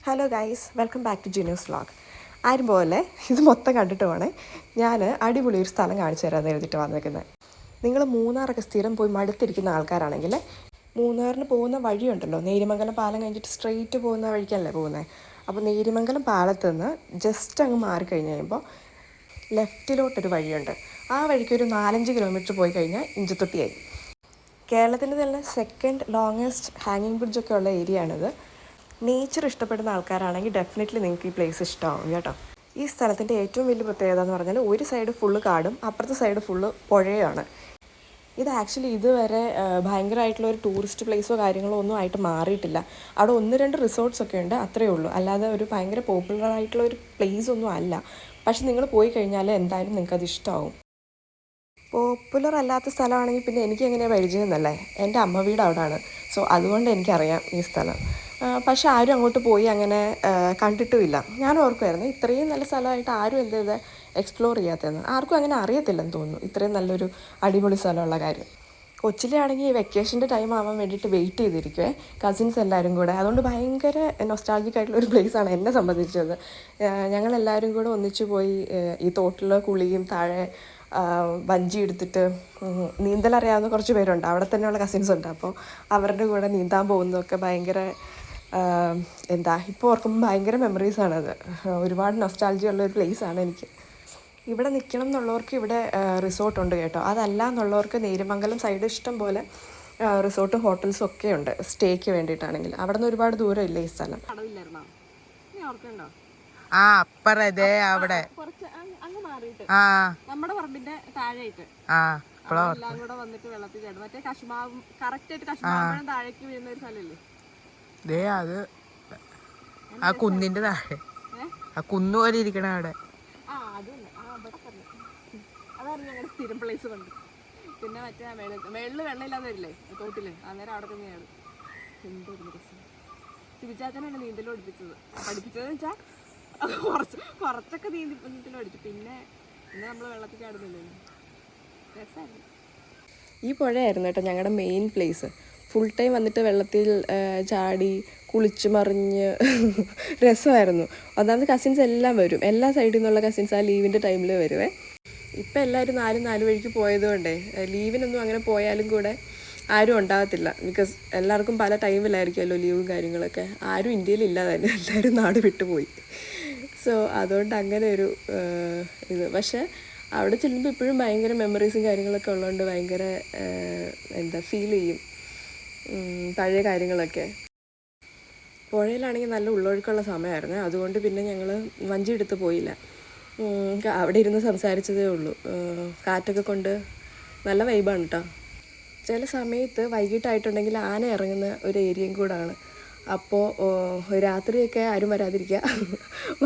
Hello guys, welcome back to Jinu's vlog. ആരും പോലെ ഇത് മൊത്തം കണ്ടിട്ട് പോണേ. ഞാൻ അടിപൊളി ഒരു സ്ഥലം കാണിച്ചു തരാമെന്ന് എഴുതിയിട്ട് വന്നിരിക്കുന്നത്. നിങ്ങൾ മൂന്നാറൊക്കെ സ്ഥിരം പോയി മടുത്തിരിക്കുന്ന ആൾക്കാരാണെങ്കിൽ മൂന്നാറിന് പോകുന്ന വഴിയുണ്ടല്ലോ, നേരിമംഗലം പാലം കഴിഞ്ഞിട്ട് സ്ട്രെയിറ്റ് പോകുന്ന വഴിക്കല്ലേ പോകുന്നത്. അപ്പോൾ നേരിമംഗലം പാലത്ത് നിന്ന് ജസ്റ്റ് അങ്ങ് മാറിക്കഴിഞ്ഞ് കഴിയുമ്പോൾ ലെഫ്റ്റിലോട്ടൊരു വഴിയുണ്ട്. ആ വഴിക്ക് ഒരു 4-5 കിലോമീറ്റർ പോയി കഴിഞ്ഞാൽ ഇഞ്ചത്തൊട്ടിയായി. കേരളത്തിൻ്റെ തന്നെ സെക്കൻഡ് ലോങ്ങസ്റ്റ് ഹാങ്ങിങ് ബ്രിഡ്ജൊക്കെ ഉള്ള ഏരിയ ആണിത്. നേച്ചർ ഇഷ്ടപ്പെടുന്ന ആൾക്കാരാണെങ്കിൽ ഡെഫിനറ്റ്ലി നിങ്ങൾക്ക് ഈ പ്ലേസ് ഇഷ്ടമാവും കേട്ടോ. ഈ സ്ഥലത്തിൻ്റെ ഏറ്റവും വലിയ പ്രത്യേകത എന്ന് പറഞ്ഞാൽ ഒരു സൈഡ് ഫുള്ള് കാടും അപ്പുറത്തെ സൈഡ് ഫുള്ള് പുഴയാണ്. ഇത് ആക്ച്വലി ഇതുവരെ ഭയങ്കരമായിട്ടുള്ള ഒരു ടൂറിസ്റ്റ് പ്ലേസോ കാര്യങ്ങളോ ഒന്നും ആയിട്ട് മാറിയിട്ടില്ല. അവിടെ 1-2 റിസോർട്ട്സൊക്കെ ഉണ്ട്, അത്രയേ ഉള്ളൂ. അല്ലാതെ ഒരു ഭയങ്കര പോപ്പുലർ ആയിട്ടുള്ള ഒരു പ്ലേസ് ഒന്നും അല്ല. പക്ഷെ നിങ്ങൾ പോയി കഴിഞ്ഞാൽ എന്തായാലും നിങ്ങൾക്കത് ഇഷ്ടമാവും. പോപ്പുലർ അല്ലാത്ത സ്ഥലമാണെങ്കിൽ പിന്നെ എനിക്ക് എങ്ങനെയാണ് പരിചയം എന്നല്ലേ, എൻ്റെ അമ്മ വീട് അവിടെയാണ്. സോ അതുകൊണ്ട് എനിക്കറിയാം ഈ സ്ഥലം. പക്ഷെ ആരും അങ്ങോട്ട് പോയി അങ്ങനെ കണ്ടിട്ടുമില്ല. ഞാൻ ഓർക്കുമായിരുന്നു ഇത്രയും നല്ല സ്ഥലമായിട്ട് ആരും എന്ത് ചെയ്ത് എക്സ്പ്ലോർ ചെയ്യാത്തതെന്ന്. ആർക്കും അങ്ങനെ അറിയത്തില്ലെന്ന് തോന്നുന്നു ഇത്രയും നല്ലൊരു അടിപൊളി സ്ഥലമുള്ള കാര്യം. കൊച്ചിലാണെങ്കിൽ ഈ വെക്കേഷൻ്റെ ടൈം ആവാൻ വേണ്ടിയിട്ട് വെയിറ്റ് ചെയ്തിരിക്കുവേ, കസിൻസ് എല്ലാവരും കൂടെ. അതുകൊണ്ട് ഭയങ്കര നൊസ്റ്റാൾജിക് ആയിട്ടുള്ള ഒരു പ്ലേസാണ് എന്നെ സംബന്ധിച്ചത്. ഞങ്ങളെല്ലാവരും കൂടെ ഒന്നിച്ചു പോയി ഈ തോട്ടിൽ കുളിയും താഴെ വഞ്ചി എടുത്തിട്ട് നീന്തലറിയാവുന്ന കുറച്ച് പേരുണ്ട്, അവിടെ തന്നെയുള്ള കസിൻസ് ഉണ്ട്. അപ്പോൾ അവരുടെ കൂടെ നീന്താൻ പോകുന്നതൊക്കെ ഭയങ്കര ഇപ്പോൾ ഓർക്കുമ്പോൾ ഭയങ്കര മെമ്മറീസാണത്. ഒരുപാട് നൊസ്റ്റാൾജി ഉള്ള ഒരു പ്ലേസാണ് എനിക്ക്. ഇവിടെ നിൽക്കണം എന്നുള്ളവർക്ക് ഇവിടെ റിസോർട്ടുണ്ട് കേട്ടോ. അതല്ല എന്നുള്ളവർക്ക് നേരിമംഗലം സൈഡ് ഇഷ്ടം പോലെ റിസോർട്ടും ഹോട്ടൽസും ഒക്കെ ഉണ്ട് സ്റ്റേക്ക് വേണ്ടിയിട്ടാണെങ്കിൽ. അവിടെ നിന്ന് ഒരുപാട് ദൂരം ഇല്ല ഈ സ്ഥലം. അപ്പറേ അവിടെ നമ്മുടെ പറമ്പിന്റെ താഴെയായിട്ട് എല്ലാം കൂടെ വന്നിട്ട് വെള്ളത്തിൽ ചാടും. മറ്റേ കശുമാവും കറക്റ്റായിട്ട് കശുമാവും താഴേക്ക് വീഴുന്ന ഒരു സ്ഥലമില്ലേ, അത് ആ കുന്നിന്റെ താഴെ ആ കുന്നു പോലെ ഇരിക്കണ അവിടെ. അതാണ് ഞങ്ങളുടെ സ്ഥിരം പ്ലേസ് കണ്ടു. പിന്നെ മറ്റേ മേളില് വെള്ളമില്ലാതെ വരില്ലേ തോട്ടില്, അന്നേരം അവിടെ തന്നെയാണ്. എന്തൊരു രസം. ശിവചാച്ചനാണ് നീന്തൽ പഠിപ്പിച്ചതെന്ന് വെച്ചാൽ കുറച്ചൊക്കെ നീന്തൽ പഠിച്ചു. പിന്നെ നമ്മൾ വെള്ളത്തിൽ ചാടുന്നില്ലേ, രസമായിരുന്നു. ഈ പുഴയായിരുന്നു കേട്ടോ ഞങ്ങളുടെ മെയിൻ പ്ലേസ്. ഫുൾ ടൈം വന്നിട്ട് വെള്ളത്തിൽ ചാടി കുളിച്ച് മറിഞ്ഞ് രസമായിരുന്നു. ഒന്നാമത് കസിൻസ് എല്ലാം വരും, എല്ലാ സൈഡിൽ നിന്നുള്ള കസിൻസ് ആ ലീവിൻ്റെ ടൈമിൽ വരുവേ. ഇപ്പം എല്ലാവരും 4 വഴിക്ക് പോയതുകൊണ്ടേ ലീവിനൊന്നും അങ്ങനെ പോയാലും കൂടെ ആരും ഉണ്ടാകത്തില്ല. ബിക്കോസ് എല്ലാവർക്കും പല ടൈമിലായിരിക്കുമല്ലോ ലീവും കാര്യങ്ങളൊക്കെ. ആരും ഇന്ത്യയിലില്ല തന്നെ, എല്ലാവരും നാട് വിട്ടുപോയി. സോ അതുകൊണ്ട് അങ്ങനെ ഒരു ഇത്. പക്ഷേ അവിടെ ചെല്ലുമ്പോൾ ഇപ്പോഴും ഭയങ്കര മെമ്മറീസും കാര്യങ്ങളൊക്കെ ഉള്ളതുകൊണ്ട് ഭയങ്കര ഫീൽ ചെയ്യും പഴയ കാര്യങ്ങളൊക്കെ. പുഴയിലാണെങ്കിൽ നല്ല ഉള്ളൊഴുക്കുള്ള സമയമായിരുന്നു, അതുകൊണ്ട് പിന്നെ ഞങ്ങൾ വഞ്ചി എടുത്ത് പോയില്ല. അവിടെ ഇരുന്ന് സംസാരിച്ചതേ ഉള്ളൂ. കാറ്റൊക്കെ കൊണ്ട് നല്ല വൈബാണ് കേട്ടോ. ചില സമയത്ത് വൈകിട്ടായിട്ടുണ്ടെങ്കിൽ ആന ഇറങ്ങുന്ന ഒരു ഏരിയയും കൂടാണ്. അപ്പോൾ രാത്രിയൊക്കെ ആരും വരാതിരിക്കുക,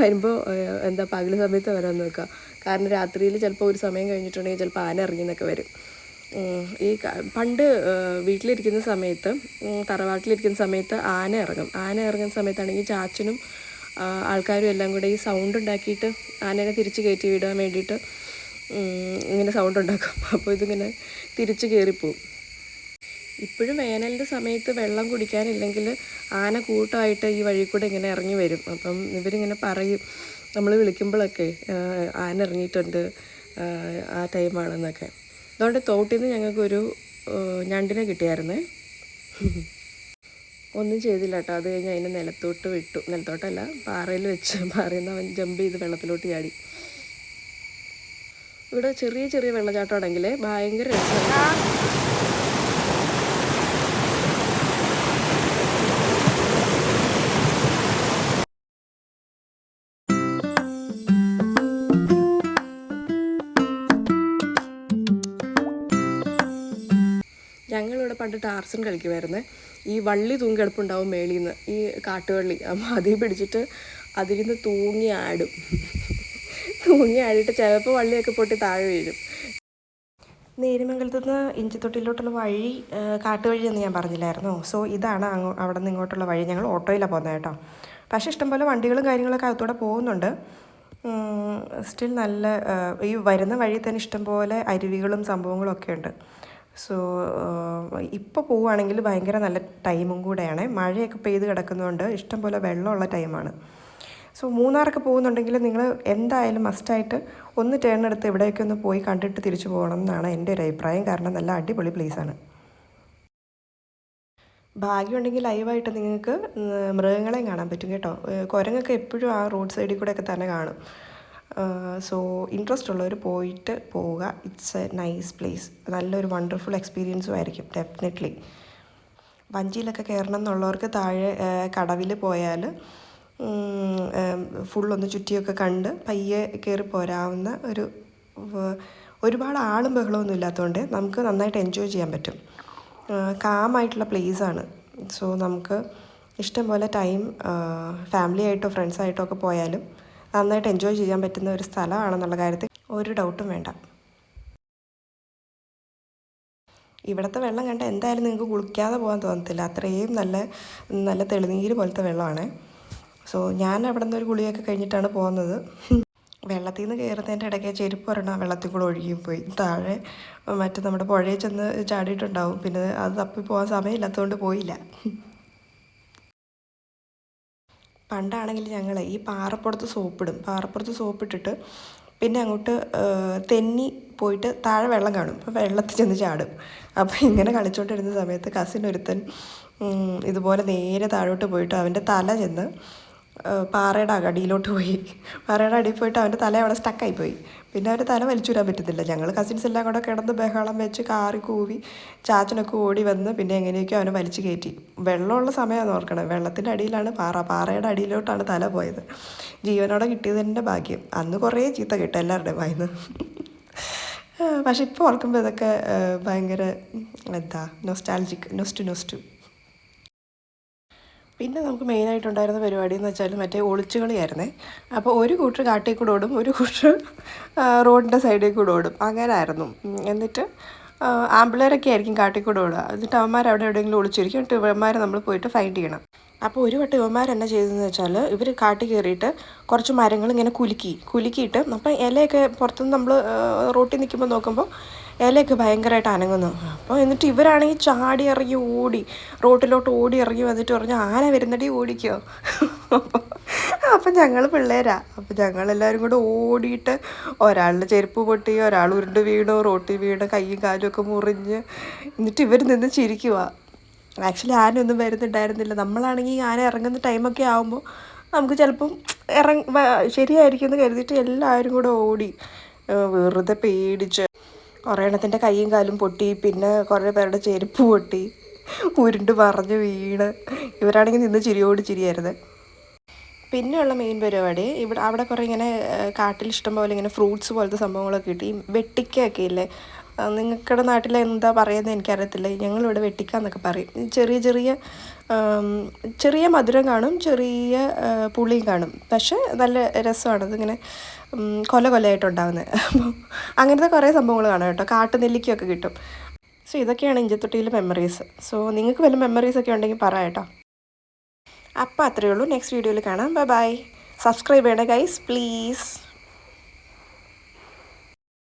വരുമ്പോൾ പകൽ സമയത്ത് വരാൻ നോക്കുക. കാരണം രാത്രിയിൽ ചിലപ്പോൾ ഒരു സമയം കഴിഞ്ഞിട്ടുണ്ടെങ്കിൽ ചിലപ്പോൾ ആന ഇറങ്ങിയെന്നൊക്കെ വരും. ഈ പണ്ട് വീട്ടിലിരിക്കുന്ന സമയത്ത്, തറവാട്ടിലിരിക്കുന്ന സമയത്ത് ആന ഇറങ്ങുന്ന സമയത്താണെങ്കിൽ ചാച്ചനും ആൾക്കാരും എല്ലാം കൂടെ ഈ സൗണ്ട് ഉണ്ടാക്കിയിട്ട് ആനേനെ തിരിച്ച് കയറ്റി വിടാൻ വേണ്ടിയിട്ട് ഇങ്ങനെ സൗണ്ട് ഉണ്ടാക്കും. അപ്പോൾ ഇതിങ്ങനെ തിരിച്ച് കയറിപ്പോവും. ഇപ്പോഴും വേനലിൻ്റെ സമയത്ത് വെള്ളം കുടിക്കാനില്ലെങ്കിൽ ആന കൂട്ടമായിട്ട് ഈ വഴി കൂടെ ഇങ്ങനെ ഇറങ്ങി വരും. അപ്പം ഇവരിങ്ങനെ പറയും, നമ്മൾ വിളിക്കുമ്പോഴൊക്കെ ആന ഇറങ്ങിയിട്ടുണ്ട്, ആ ടൈമാണെന്നൊക്കെ. അതുകൊണ്ട് തോട്ടിൽ നിന്ന് ഞങ്ങൾക്കൊരു ഞണ്ടിനെ കിട്ടിയായിരുന്നേ. ഒന്നും ചെയ്തില്ല കേട്ടോ. അത് കഴിഞ്ഞ് അതിനെ നിലത്തോട്ട് വിട്ടു. നിലത്തോട്ടല്ല, പാറയിൽ പാറയിൽ നിന്ന് അവൻ ജമ്പ് ചെയ്ത് വെള്ളത്തിലോട്ട് ചാടി. ഇവിടെ ചെറിയ ചെറിയ വെള്ളച്ചാട്ടമാണെങ്കിൽ ഭയങ്കര രസമാണ്. ഞങ്ങളിവിടെ പണ്ട് ടാർസൻ കളിക്കുമായിരുന്നേ. ഈ വള്ളി തൂങ്ങിക്കിടപ്പുണ്ടാവും മേളിൽ നിന്ന്, ഈ കാട്ടുവള്ളി. അപ്പോൾ അതിൽ പിടിച്ചിട്ട് അതിൽ നിന്ന് തൂങ്ങി ആടിയിട്ട് ചിലപ്പോൾ വള്ളിയൊക്കെ പൊട്ടി താഴെ വീഴും. നേരിമംഗലത്ത് നിന്ന് ഇഞ്ചത്തൊട്ടിയിലോട്ടുള്ള വഴി കാട്ടുവഴി എന്ന് ഞാൻ പറഞ്ഞില്ലായിരുന്നോ. സോ ഇതാണ് അവിടെ നിന്ന് ഇങ്ങോട്ടുള്ള വഴി. ഞങ്ങൾ ഓട്ടോയിലാണ് പോകുന്നത് കേട്ടോ. പക്ഷേ ഇഷ്ടംപോലെ വണ്ടികളും കാര്യങ്ങളൊക്കെ അകത്തൂടെ പോകുന്നുണ്ട്. സ്റ്റിൽ നല്ല ഈ വരുന്ന വഴി തന്നെ ഇഷ്ടംപോലെ അരുവികളും സംഭവങ്ങളും ഒക്കെ ഉണ്ട്. സോ ഇപ്പോൾ പോവുകയാണെങ്കിൽ ഭയങ്കര നല്ല ടൈമും കൂടെയാണ്. മഴയൊക്കെ പെയ്ത് കിടക്കുന്നതുകൊണ്ട് ഇഷ്ടംപോലെ വെള്ളമുള്ള ടൈമാണ്. സോ മൂന്നാറൊക്കെ പോകുന്നുണ്ടെങ്കിൽ നിങ്ങൾ എന്തായാലും മസ്റ്റായിട്ട് ഒന്ന് ടേൺ എടുത്ത് ഇവിടെയൊക്കെ ഒന്ന് പോയി കണ്ടിട്ട് തിരിച്ചു പോകണം എന്നാണ് എൻ്റെ ഒരു അഭിപ്രായം. കാരണം നല്ല അടിപൊളി പ്ലേസാണ്. ഭാഗ്യമുണ്ടെങ്കിൽ ലൈവായിട്ട് നിങ്ങൾക്ക് മൃഗങ്ങളെയും കാണാൻ പറ്റും കേട്ടോ. കുരങ്ങൊക്കെ എപ്പോഴും ആ റോഡ് സൈഡിൽ കൂടെയൊക്കെ തന്നെ കാണും. സോ ഇൻട്രസ്റ്റ് ഉള്ളവർ പോയിട്ട് പോവുക. It's A nice place. നല്ലൊരു വണ്ടർഫുൾ എക്സ്പീരിയൻസും ആയിരിക്കും ഡെഫിനറ്റ്ലി. വഞ്ചിയിലൊക്കെ കയറണം എന്നുള്ളവർക്ക് താഴെ കടവിൽ പോയാൽ ഫുള്ളൊന്ന് ചുറ്റിയൊക്കെ കണ്ട് പയ്യെ കയറി പോരാവുന്ന ഒരുപാട് ആളും ബഹളമൊന്നും ഇല്ലാത്തതുകൊണ്ട് നമുക്ക് നന്നായിട്ട് എൻജോയ് ചെയ്യാൻ പറ്റും. കാമായിട്ടുള്ള പ്ലേസാണ്. സോ നമുക്ക് ഇഷ്ടംപോലെ ടൈം ഫാമിലി ആയിട്ടോ ഫ്രണ്ട്സായിട്ടോ ഒക്കെ പോയാലും നന്നായിട്ട് എൻജോയ് ചെയ്യാൻ പറ്റുന്ന ഒരു സ്ഥലമാണെന്നുള്ള കാര്യത്തിൽ ഒരു ഡൗട്ടും വേണ്ട. ഇവിടുത്തെ വെള്ളം കണ്ട എന്തായാലും നിങ്ങൾക്ക് കുളിക്കാതെ പോകാൻ തോന്നത്തില്ല. അത്രയും നല്ല തെളിനീര് പോലത്തെ വെള്ളമാണ്. സോ ഞാൻ അവിടെ നിന്ന് ഒരു കുളിയൊക്കെ കഴിഞ്ഞിട്ടാണ് പോകുന്നത്. വെള്ളത്തിൽ നിന്ന് കയറുന്നതിൻ്റെ ഇടയ്ക്ക് ചെരുപ്പ് ഒരെണ്ണം വെള്ളത്തിൽ കൂടെ ഒഴുകിപ്പോയി. താഴെ നമ്മുടെ പുഴയിൽ ചെന്ന് ചാടിയിട്ടുണ്ടാവും. പിന്നെ അത് തപ്പി പോകാൻ സമയമില്ലാത്തതുകൊണ്ട് പോയില്ല. പണ്ടാണെങ്കിൽ ഞങ്ങൾ ഈ പാറപ്പുറത്ത് സോപ്പിട്ടിട്ട് പിന്നെ അങ്ങോട്ട് തെന്നി പോയിട്ട് താഴെ വെള്ളം കാണും. അപ്പോൾ വെള്ളത്തിൽ ചെന്ന് ചാടും. അപ്പോൾ ഇങ്ങനെ കളിച്ചുകൊണ്ടിരുന്ന സമയത്ത് കസിൻ ഒരുത്തൻ ഇതുപോലെ നേരെ താഴോട്ട് പോയിട്ട് അവൻ്റെ തല ചെന്ന് പാറയുടെ അടിയിലോട്ട് പോയി. പാറയുടെ അടിയിൽ പോയിട്ട് അവൻ്റെ തല അവിടെ സ്റ്റക്കായിപ്പോയി. പിന്നെ അവൻ്റെ തല വലിച്ചുവിടാൻ പറ്റുന്നില്ല. ഞങ്ങൾ കസിൻസ് എല്ലാം കൂടെ കിടന്ന് ബഹളം വെച്ച് കാറി കൂവി ചാച്ചനൊക്കെ ഓടി വന്ന് പിന്നെ എങ്ങനെയൊക്കെ അവനെ വലിച്ചു കയറ്റി. വെള്ളമുള്ള സമയമാണ് ഓർക്കണം. വെള്ളത്തിൻ്റെ അടിയിലാണ് പാറയുടെ അടിയിലോട്ടാണ് തല പോയത്. ജീവനോടെ കിട്ടിയതിൻ്റെ ഭാഗ്യം. അന്ന് കുറേ ചീത്ത കിട്ടും എല്ലാവരുടെയും വായിന്ന്. പക്ഷെ ഇപ്പോൾ ഓർക്കുമ്പോൾ ഇതൊക്കെ ഭയങ്കര നൊസ്റ്റു. പിന്നെ നമുക്ക് മെയിനായിട്ടുണ്ടായിരുന്ന പരിപാടി എന്ന് വെച്ചാൽ മറ്റേ ഒളിച്ചുകളിയായിരുന്നേ. അപ്പോൾ ഒരു കൂട്ടർ കാട്ടിൽ കൂടെ ഓടും, ഒരു കൂട്ടർ റോഡിൻ്റെ സൈഡിൽ കൂടെ ഓടും. അങ്ങനെ ആയിരുന്നു. എന്നിട്ട് ആമ്പിളേരൊക്കെ ആയിരിക്കും കാട്ടിൽ കൂടെ ഓടുക. എന്നിട്ട് അവന്മാർ അവിടെ എവിടെയെങ്കിലും ഒളിച്ചിരിക്കും. എന്നിട്ട് ഇവന്മാരെ നമ്മൾ പോയിട്ട് ഫൈൻഡ് ചെയ്യണം. അപ്പോൾ ഒരു വട്ടം ഇവന്മാരെന്നാ ചെയ്തതെന്ന് വെച്ചാൽ ഇവർ കാട്ടിൽ കയറിയിട്ട് കുറച്ച് മരങ്ങൾ ഇങ്ങനെ കുലുക്കിയിട്ട് അപ്പം ഇലയൊക്കെ പുറത്തുനിന്ന് നമ്മൾ റോട്ടിൽ നിൽക്കുമ്പോൾ നോക്കുമ്പോൾ ഇലയൊക്കെ ഭയങ്കരമായിട്ട് അനങ്ങുന്നു. അപ്പോൾ എന്നിട്ട് ഇവരാണെങ്കിൽ ചാടി ഇറങ്ങി ഓടി റോട്ടിലോട്ട് ഓടി ഇറങ്ങി വന്നിട്ട് പറഞ്ഞു ആന വരുന്നടി ഓടിക്കോ. അപ്പം ഞങ്ങൾ പിള്ളേരാണ്. അപ്പം ഞങ്ങളെല്ലാവരും കൂടെ ഓടിയിട്ട് ഒരാളുടെ ചെരുപ്പ് പൊട്ടി, ഒരാൾ ഉരുണ്ട് വീണു, റോട്ടിൽ വീണ് കൈയും കാലും ഒക്കെ മുറിഞ്ഞ്. എന്നിട്ട് ഇവർ നിന്ന് ചിരിക്കുക. ആക്ച്വലി ആനയൊന്നും വരുന്നുണ്ടായിരുന്നില്ല. നമ്മളാണെങ്കിൽ ആന ഇറങ്ങുന്ന ടൈമൊക്കെ ആകുമ്പോൾ നമുക്ക് ചിലപ്പം ശരിയായിരിക്കും എന്ന് കരുതിയിട്ട് എല്ലാവരും കൂടെ ഓടി വെറുതെ പേടിച്ച്. കുറേ എണ്ണത്തിൻ്റെ കൈയും കാലും പൊട്ടി. പിന്നെ കുറേ പേരുടെ ചെരുപ്പ് പൊട്ടി, ഉരുണ്ട് മറിഞ്ഞ് വീണ്. ഇവരാണെങ്കിൽ നിന്ന് ചിരിയായിരുന്നു. പിന്നെയുള്ള മെയിൻ പരിപാടി അവിടെ കുറേ ഇങ്ങനെ കാട്ടിൽ ഇഷ്ടം പോലെ ഇങ്ങനെ ഫ്രൂട്ട്സ് പോലത്തെ സംഭവങ്ങളൊക്കെ കിട്ടി. വെട്ടിക്കയൊക്കെ ഇല്ലേ, നിങ്ങളുടെ നാട്ടിൽ എന്താ പറയുന്നത് എനിക്കറിയത്തില്ല. ഞങ്ങളിവിടെ വെട്ടിക്ക എന്നൊക്കെ പറയും. ചെറിയ മധുരം കാണും, ചെറിയ പുളിയും കാണും. പക്ഷേ നല്ല രസമാണ്. അതിങ്ങനെ കൊലയായിട്ടുണ്ടാകുന്നത്. അപ്പോൾ അങ്ങനത്തെ കുറേ സംഭവങ്ങൾ കാണാം കേട്ടോ. കാട്ടുനെല്ലിക്കയൊക്കെ കിട്ടും. സോ ഇതൊക്കെയാണ് ഇഞ്ചത്തൊട്ടിയിലെ മെമ്മറീസ്. സോ നിങ്ങൾക്ക് വല്ല മെമ്മറീസൊക്കെ ഉണ്ടെങ്കിൽ പറ കേട്ടോ. അപ്പോൾ അത്രയേ ഉള്ളൂ. നെക്സ്റ്റ് വീഡിയോയിൽ കാണാം. ബൈ. സബ്സ്ക്രൈബ് ചെയ്യണേ ഗൈസ് പ്ലീസ്.